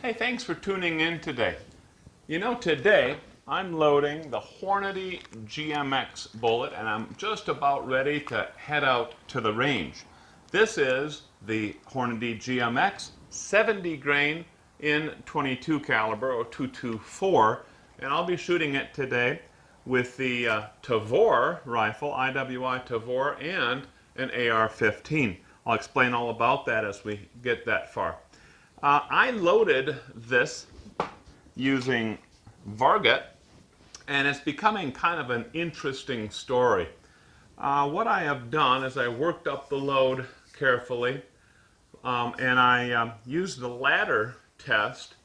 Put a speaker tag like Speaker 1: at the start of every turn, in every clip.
Speaker 1: Hey, thanks for tuning in today. Today I'm loading the Hornady GMX bullet and I'm just about ready to head out to the range. This is the Hornady GMX 70 grain in 22 caliber or 224, and I'll be shooting it today with the Tavor rifle, IWI Tavor, and an AR-15. I'll explain all about that as we get that far. I loaded this using Varget, and it's becoming kind of an interesting story. What I have done is I worked up the load carefully, and I used the ladder test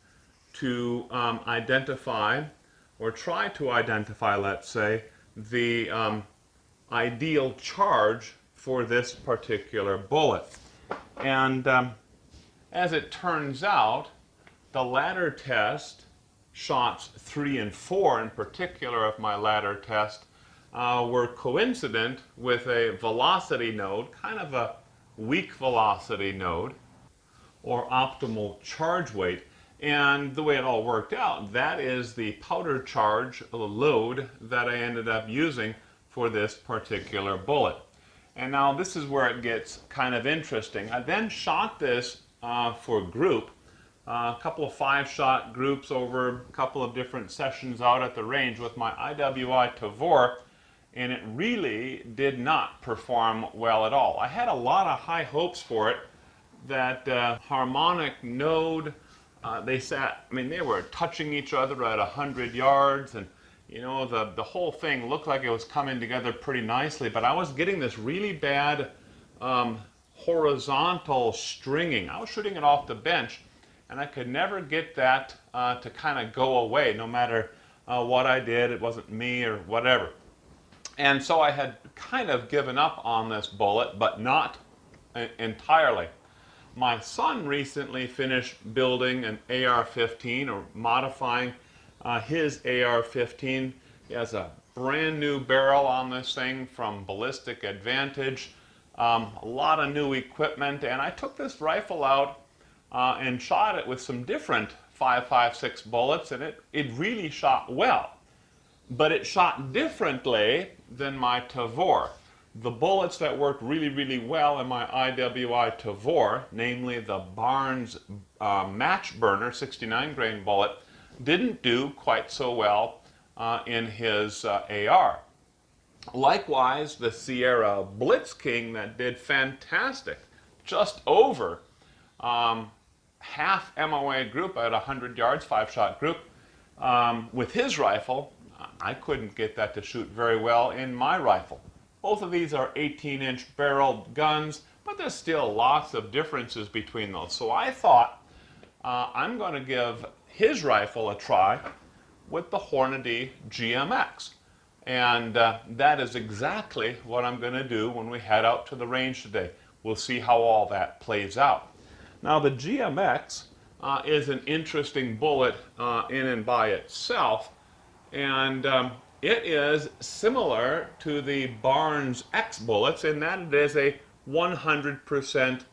Speaker 1: to identify, or try to identify, let's say, the ideal charge for this particular bullet. And as it turns out, the ladder test, shots 3 and 4 in particular of my ladder test, were coincident with a velocity node, kind of a weak velocity node, or optimal charge weight. And the way it all worked out, that is the powder charge load that I ended up using for this particular bullet. And now this is where it gets kind of interesting. I then shot this for group, a couple of 5-shot groups over a couple of different sessions out at the range with my IWI Tavor, and it really did not perform well at all. I had a lot of high hopes for it. That harmonic node, they were touching each other at 100 yards, and the whole thing looked like it was coming together pretty nicely, but I was getting this really bad horizontal stringing. I was shooting it off the bench, and I could never get that to kind of go away, no matter what I did. It wasn't me or whatever. And so I had kind of given up on this bullet, but not entirely. My son recently finished building an AR-15, or modifying his AR-15. He has a brand new barrel on this thing from Ballistic Advantage, a lot of new equipment, and I took this rifle out and shot it with some different 5.56 bullets, and it really shot well. But it shot differently than my Tavor. The bullets that worked really, really well in my IWI Tavor, namely the Barnes match burner 69 grain bullet, didn't do quite so well in his AR. Likewise, the Sierra Blitz King, that did fantastic, just over half MOA group at 100 yards, 5-shot group. With his rifle, I couldn't get that to shoot very well in my rifle. Both of these are 18-inch barreled guns, but there's still lots of differences between those. So I thought I'm going to give his rifle a try with the Hornady GMX. And that is exactly what I'm going to do when we head out to the range today. We'll see how all that plays out. Now, the GMX is an interesting bullet in and by itself, and it is similar to the Barnes X bullets in that it is a 100%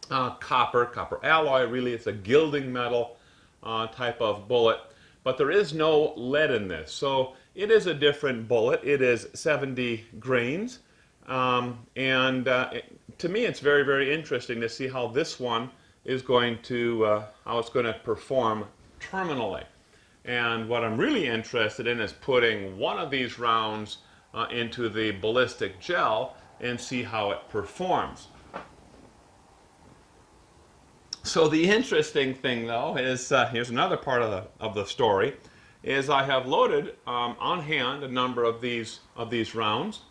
Speaker 1: copper alloy. Really, it's a gilding metal type of bullet, but there is no lead in this. So it is a different bullet. It is 70 grains, to me it's very, very interesting to see how this one is going to, how it's going to perform terminally. And what I'm really interested in is putting one of these rounds into the ballistic gel and see how it performs. So the interesting thing, though, is here's another part of the story, is I have loaded on hand a number of these rounds.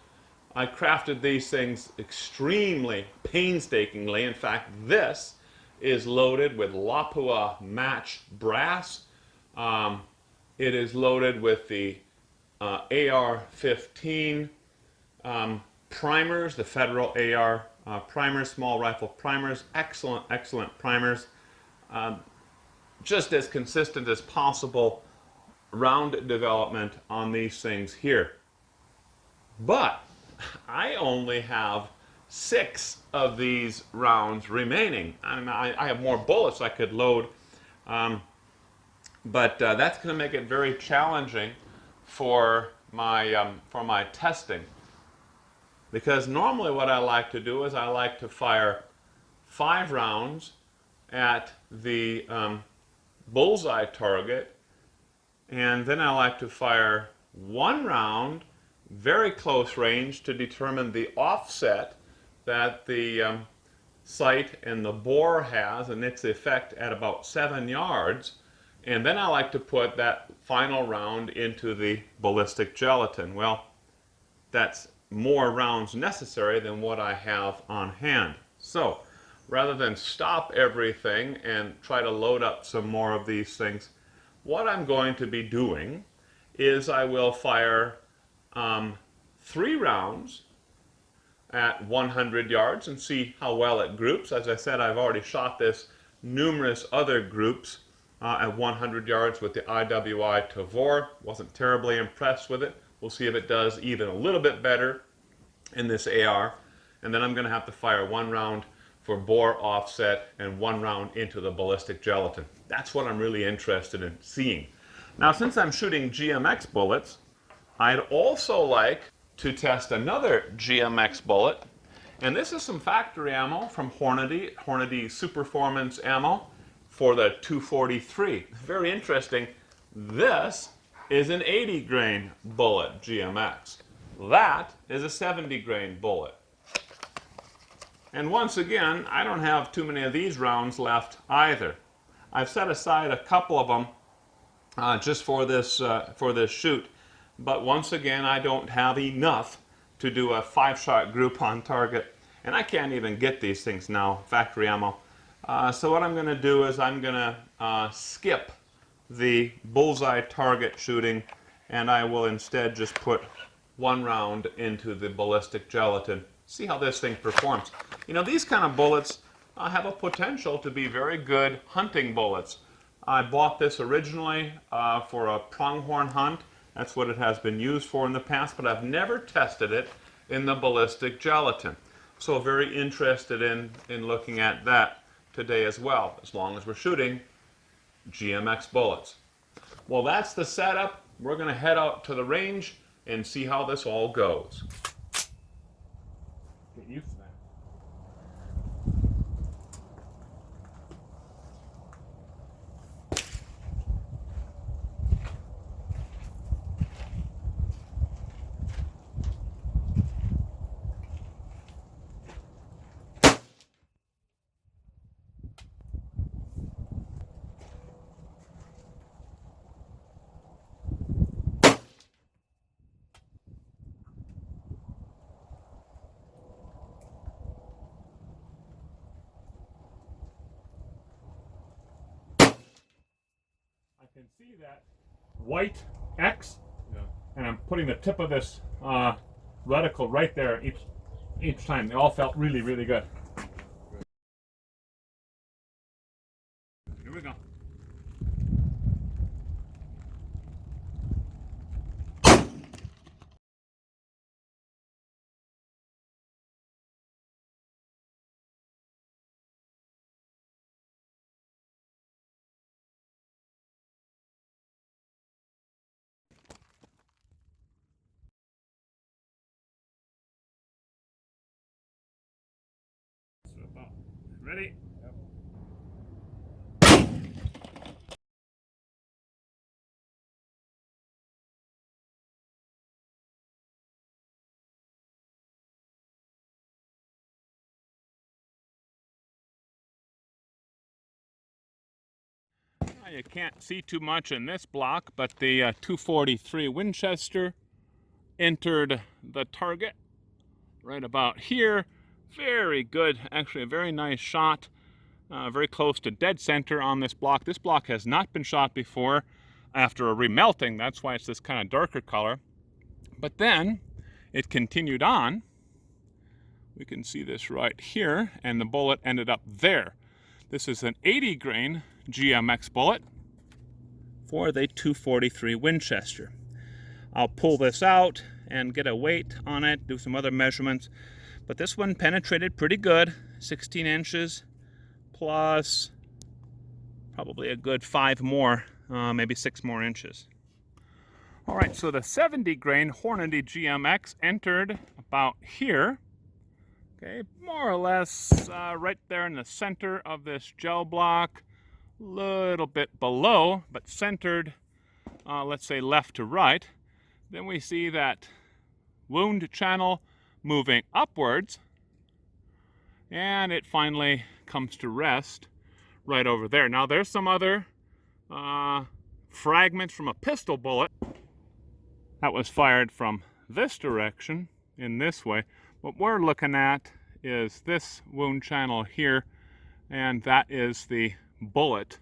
Speaker 1: I crafted these things extremely painstakingly. In fact, this is loaded with Lapua match brass. It is loaded with the AR-15 primers, the Federal AR primers, small rifle primers, excellent primers. Just as consistent as possible round development on these things here. But I only have 6 of these rounds remaining. I have more bullets I could load But that's going to make it very challenging for my testing. Because normally what I like to do is I like to fire 5 rounds at the bullseye target, and then I like to fire 1 round very close range to determine the offset that the sight and the bore has and its effect at about 7 yards. And then I like to put that final round into the ballistic gelatin. Well, that's more rounds necessary than what I have on hand. So rather than stop everything and try to load up some more of these things, what I'm going to be doing is I will fire 3 rounds at 100 yards and see how well it groups. As I said, I've already shot this numerous other groups at 100 yards with the IWI Tavor. Wasn't terribly impressed with it. We'll see if it does even a little bit better in this AR. And then I'm going to have to fire 1 round for bore offset and 1 round into the ballistic gelatin. That's what I'm really interested in seeing. Now, since I'm shooting GMX bullets, I'd also like to test another GMX bullet. And this is some factory ammo from Hornady Superformance ammo for the 243. Very interesting. This is an 80 grain bullet GMX. That is a 70 grain bullet. And once again, I don't have too many of these rounds left either. I've set aside a couple of them just for this shoot. But once again, I don't have enough to do a 5-shot group on target. And I can't even get these things now, factory ammo. So what I'm going to do is I'm going to skip the bullseye target shooting, and I will instead just put 1 round into the ballistic gelatin. See how this thing performs. You know, these kind of bullets have a potential to be very good hunting bullets. I bought this originally for a pronghorn hunt. That's what it has been used for in the past, but I've never tested it in the ballistic gelatin. So very interested in looking at that today as well, as long as we're shooting GMX bullets. Well, that's the setup. We're going to head out to the range and see how this all goes. Get used to that. I can see that white X, and I'm putting the tip of this reticle right there each time. They all felt really, really good. Here we go. Ready? Now you can't see too much in this block, but the 243 Winchester entered the target right about here. Very good, actually a very nice shot. Very close to dead center on this block. This block has not been shot before after a remelting. That's why it's this kind of darker color. But then it continued on. We can see this right here, and the bullet ended up there. This is an 80 grain GMX bullet for the 243 Winchester. I'll pull this out and get a weight on it, do some other measurements. But this one penetrated pretty good, 16 inches plus probably a good 5 more, maybe 6 more inches. All right, so the 70 grain Hornady GMX entered about here. Okay, more or less right there in the center of this gel block, a little bit below, but centered, let's say left to right. Then we see that wound channel moving upwards, and it finally comes to rest right over there. Now there's some other fragments from a pistol bullet that was fired from this direction in this way. What we're looking at is this wound channel here, and that is the bullet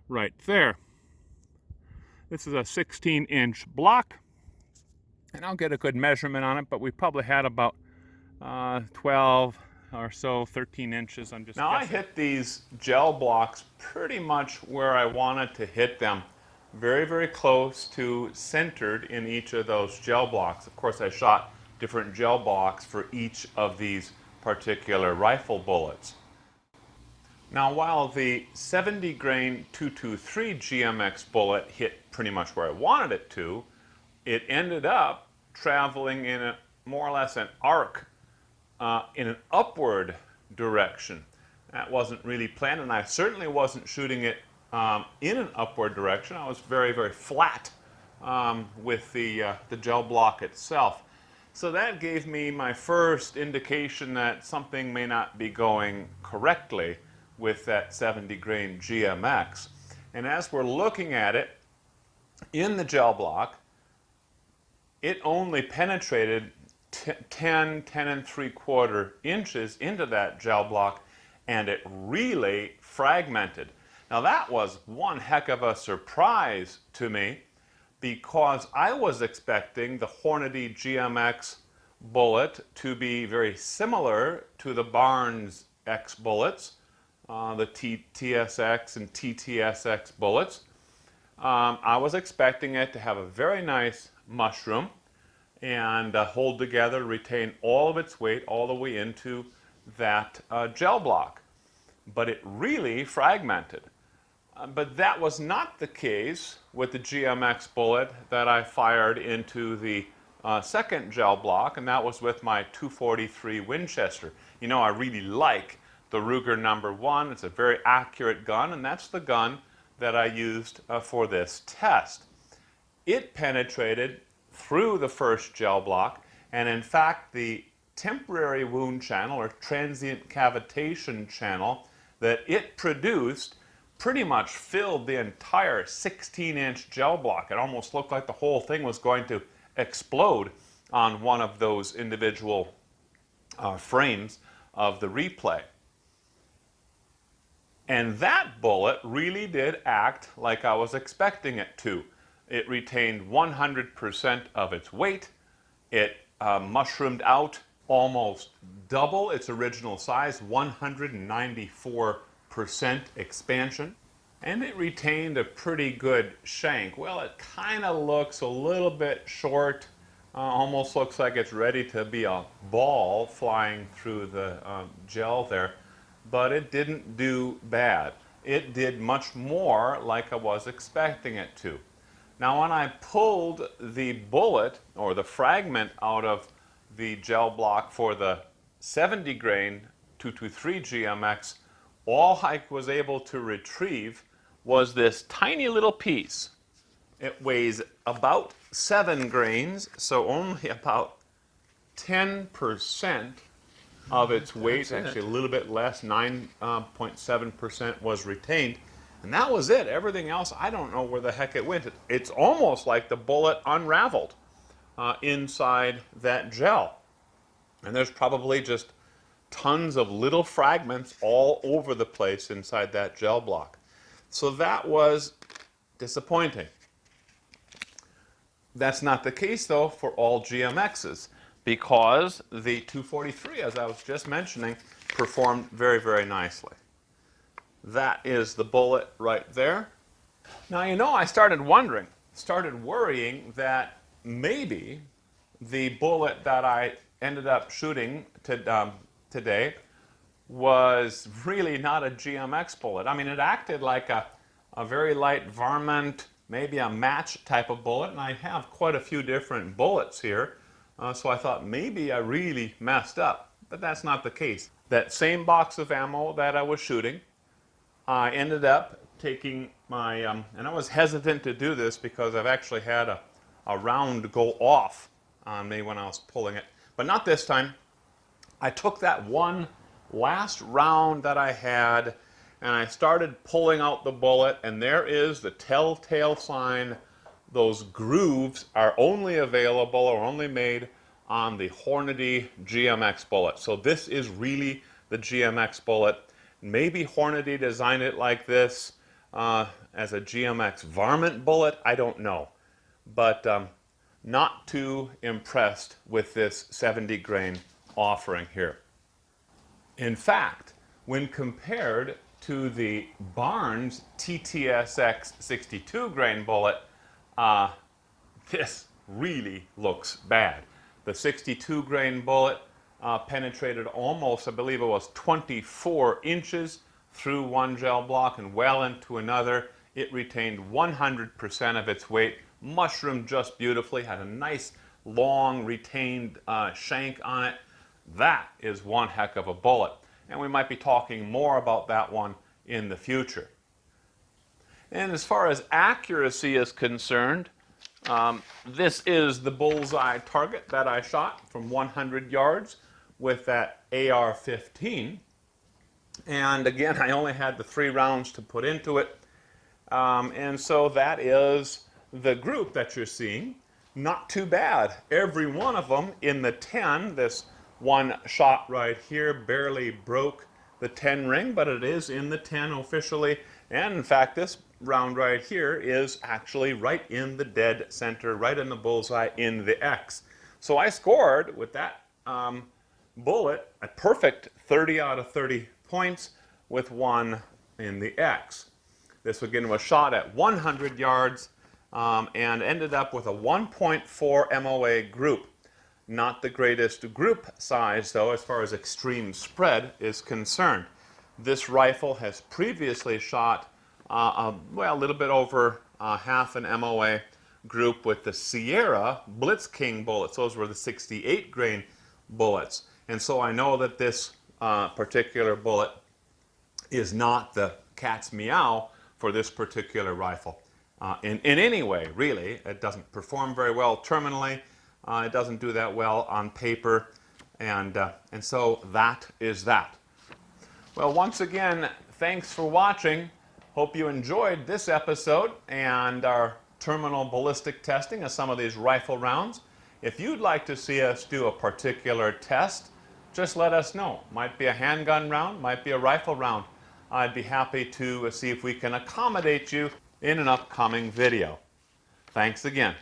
Speaker 1: right there. This is a 16-inch block, and I'll get a good measurement on it, but we probably had about 12 or so, 13 inches. I'm just guessing. I hit these gel blocks pretty much where I wanted to hit them. Very, very close to centered in each of those gel blocks. Of course, I shot different gel blocks for each of these particular rifle bullets. Now, while the 70 grain 223 GMX bullet hit pretty much where I wanted it to, it ended up traveling in a more or less an arc in an upward direction. That wasn't really planned, and I certainly wasn't shooting it in an upward direction. I was very, very flat with the gel block itself. So that gave me my first indication that something may not be going correctly with that 70 grain GMX. And as we're looking at it in the gel block, it only penetrated 10 3/4 inches into that gel block, and it really fragmented. Now that was one heck of a surprise to me, because I was expecting the Hornady GMX bullet to be very similar to the Barnes X bullets, the TSX and TTSX bullets. I was expecting it to have a very nice mushroom and hold together, retain all of its weight all the way into that gel block. But it really fragmented. But that was not the case with the GMX bullet that I fired into the second gel block, and that was with my 243 Winchester. You know, I really like the Ruger #1. It's a very accurate gun, and that's the gun that I used for this test. It penetrated through the first gel block, and in fact the temporary wound channel or transient cavitation channel that it produced pretty much filled the entire 16-inch gel block. It almost looked like the whole thing was going to explode on one of those individual frames of the replay. And that bullet really did act like I was expecting it to. It retained 100% of its weight. It mushroomed out almost double its original size, 194% expansion. And it retained a pretty good shank. Well, it kind of looks a little bit short, almost looks like it's ready to be a ball flying through the gel there, but it didn't do bad. It did much more like I was expecting it to. Now, when I pulled the bullet or the fragment out of the gel block for the 70 grain 223 GMX, all I was able to retrieve was this tiny little piece. It weighs about 7 grains, so only about 10% of its weight, actually a little bit less, 9.7% was retained. And that was it. Everything else, I don't know where the heck it went. It's almost like the bullet unraveled inside that gel. And there's probably just tons of little fragments all over the place inside that gel block. So that was disappointing. That's not the case, though, for all GMXs, because the 243, as I was just mentioning, performed very, very nicely. That is the bullet right there. Now, you know, I started worrying that maybe the bullet that I ended up shooting today was really not a GMX bullet. I mean, it acted like a a very light varmint, maybe a match type of bullet, and I have quite a few different bullets here. So I thought maybe I really messed up, but that's not the case. That same box of ammo that I was shooting, I ended up taking my, and I was hesitant to do this because I've actually had a round go off on me when I was pulling it, but not this time. I took that one last round that I had and I started pulling out the bullet, and there is the telltale sign. Those grooves are only available or only made on the Hornady GMX bullet. So this is really the GMX bullet. Maybe Hornady designed it like this as a GMX varmint bullet. I don't know. But not too impressed with this 70 grain offering here. In fact, when compared to the Barnes TTSX 62 grain bullet, this really looks bad. The 62 grain bullet penetrated almost, I believe it was 24 inches through one gel block and well into another. It retained 100% of its weight, mushroomed just beautifully, had a nice long retained shank on it. That is one heck of a bullet, and we might be talking more about that one in the future. And as far as accuracy is concerned, this is the bullseye target that I shot from 100 yards with that AR-15. And again, I only had the 3 rounds to put into it. And so that is the group that you're seeing. Not too bad. Every one of them in the 10, this one shot right here barely broke the 10 ring, but it is in the 10 officially. And in fact, this round right here is actually right in the dead center, right in the bullseye in the X. So I scored with that bullet a perfect 30 out of 30 points with one in the X. This again was shot at 100 yards and ended up with a 1.4 MOA group. Not the greatest group size, though, as far as extreme spread is concerned. This rifle has previously shot well, a little bit over half an MOA group with the Sierra Blitz King bullets. Those were the 68 grain bullets. And so I know that this particular bullet is not the cat's meow for this particular rifle. In any way, really. It doesn't perform very well terminally. It doesn't do that well on paper. And so that is that. Well, once again, thanks for watching. Hope you enjoyed this episode and our terminal ballistic testing of some of these rifle rounds. If you'd like to see us do a particular test, just let us know. Might be a handgun round, might be a rifle round. I'd be happy to see if we can accommodate you in an upcoming video. Thanks again.